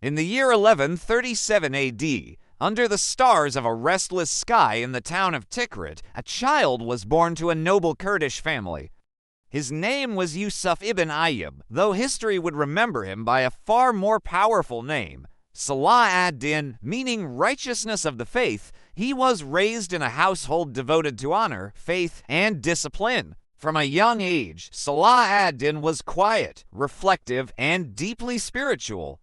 In the year 1137 AD, under the stars of a restless sky in the town of Tikrit, a child was born to a noble Kurdish family. His name was Yusuf ibn Ayyub, though history would remember him by a far more powerful name, salahdin, meaning righteousness of the faith. He was raised in a household devoted to honor, faith, and discipline. From a young age, salahdin was quiet, reflective, and deeply spiritual.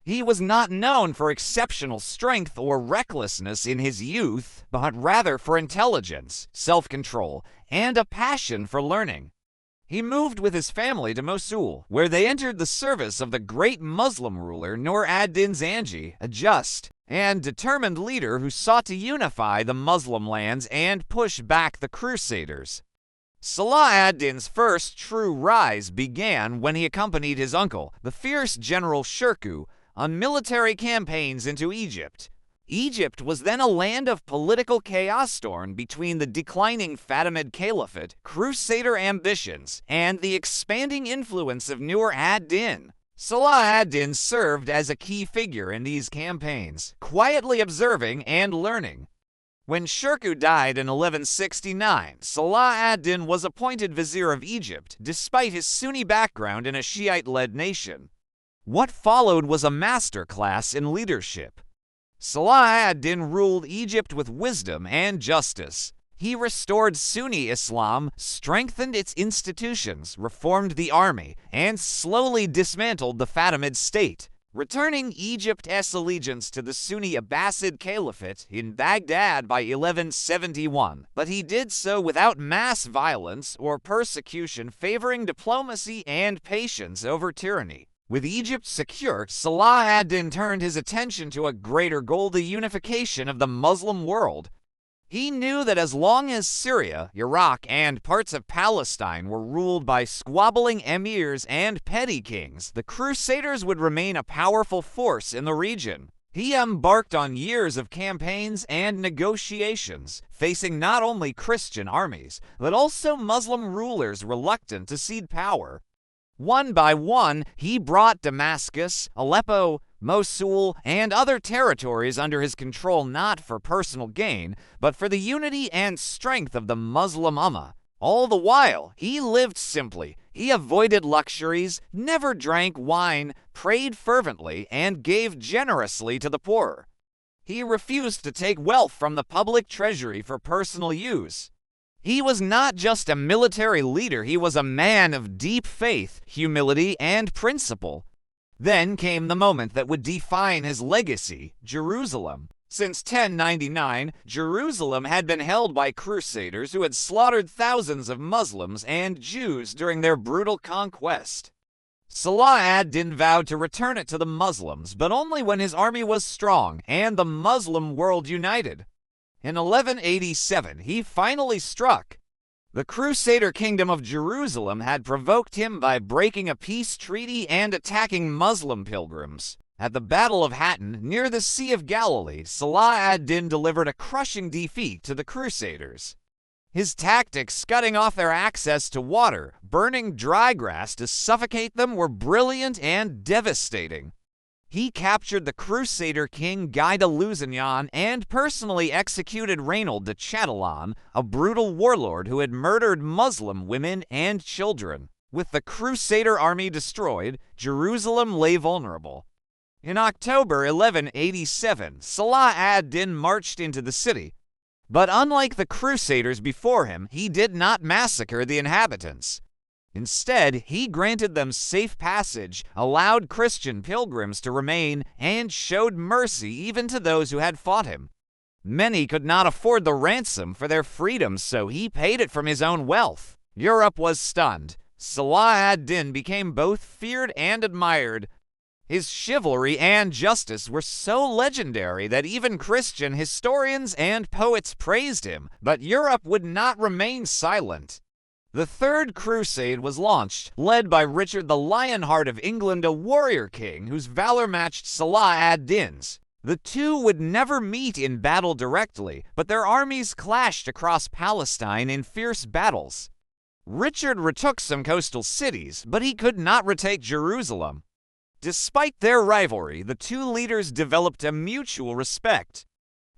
He was not known for exceptional strength or recklessness in his youth, but rather for intelligence, self-control, and a passion for learning. He moved with his family to Mosul, where they entered the service of the great Muslim ruler Nur ad-Din Zanji, a just and determined leader who sought to unify the Muslim lands and push back the Crusaders. Salah ad-Din's first true rise began when he accompanied his uncle, the fierce General Shirkuh, on military campaigns into Egypt. Egypt was then a land of political chaos torn between the declining Fatimid Caliphate, Crusader ambitions, and the expanding influence of Nur ad-Din. Salah ad-Din served as a key figure in these campaigns, quietly observing and learning. When Shirkuh died in 1169, Salah ad-Din was appointed vizier of Egypt, despite his Sunni background in a Shiite-led nation. What followed was a masterclass in leadership. Salah ad-Din ruled Egypt with wisdom and justice. He restored Sunni Islam, strengthened its institutions, reformed the army, and slowly dismantled the Fatimid state, returning Egypt's allegiance to the Sunni Abbasid Caliphate in Baghdad by 1171. But he did so without mass violence or persecution, favoring diplomacy and patience over tyranny. With Egypt secure, Salah ad-Din turned his attention to a greater goal: the unification of the Muslim world. He knew that as long as Syria, Iraq, and parts of Palestine were ruled by squabbling emirs and petty kings, the Crusaders would remain a powerful force in the region. He embarked on years of campaigns and negotiations, facing not only Christian armies, but also Muslim rulers reluctant to cede power. One by one, he brought Damascus, Aleppo, Mosul, and other territories under his control, not for personal gain, but for the unity and strength of the Muslim Ummah. All the while, he lived simply. He avoided luxuries, never drank wine, prayed fervently, and gave generously to the poor. He refused to take wealth from the public treasury for personal use. He was not just a military leader, he was a man of deep faith, humility, and principle. Then came the moment that would define his legacy: Jerusalem. Since 1099, Jerusalem had been held by Crusaders who had slaughtered thousands of Muslims and Jews during their brutal conquest. Salah ad-Din vowed to return it to the Muslims, but only when his army was strong and the Muslim world united. In 1187, he finally struck. The Crusader kingdom of Jerusalem had provoked him by breaking a peace treaty and attacking Muslim pilgrims. At the Battle of Hattin, near the Sea of Galilee, Salah ad-Din delivered a crushing defeat to the Crusaders. His tactics, cutting off their access to water, burning dry grass to suffocate them, were brilliant and devastating. He captured the Crusader king Guy de Lusignan and personally executed Reynold de Chatillon, a brutal warlord who had murdered Muslim women and children. With the Crusader army destroyed, Jerusalem lay vulnerable. In October 1187, Salah ad-Din marched into the city. But unlike the Crusaders before him, he did not massacre the inhabitants. Instead, he granted them safe passage, allowed Christian pilgrims to remain, and showed mercy even to those who had fought him. Many could not afford the ransom for their freedom, so he paid it from his own wealth. Europe was stunned. Salah ad-Din became both feared and admired. His chivalry and justice were so legendary that even Christian historians and poets praised him, but Europe would not remain silent. The Third Crusade was launched, led by Richard the Lionheart of England, a warrior king whose valor matched Salah ad-Din's. The two would never meet in battle directly, but their armies clashed across Palestine in fierce battles. Richard retook some coastal cities, but he could not retake Jerusalem. Despite their rivalry, the two leaders developed a mutual respect.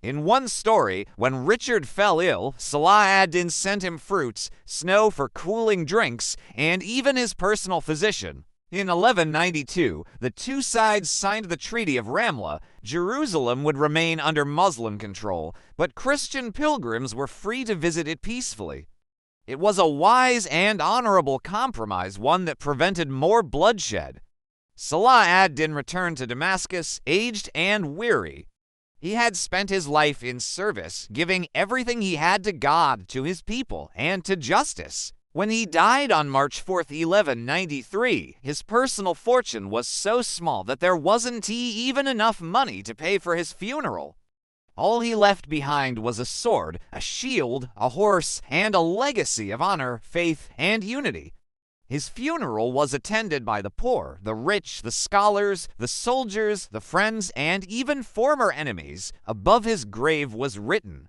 In one story, when Richard fell ill, Salahuddin sent him fruits, snow for cooling drinks, and even his personal physician. In 1192, the two sides signed the Treaty of Ramla. Jerusalem would remain under Muslim control, but Christian pilgrims were free to visit it peacefully. It was a wise and honorable compromise, one that prevented more bloodshed. Salahuddin returned to Damascus, aged and weary. He had spent his life in service, giving everything he had to God, to his people, and to justice. When he died on March 4, 1193, his personal fortune was so small that there wasn't even enough money to pay for his funeral. All he left behind was a sword, a shield, a horse, and a legacy of honor, faith, and unity. His funeral was attended by the poor, the rich, the scholars, the soldiers, the friends, and even former enemies. Above his grave was written,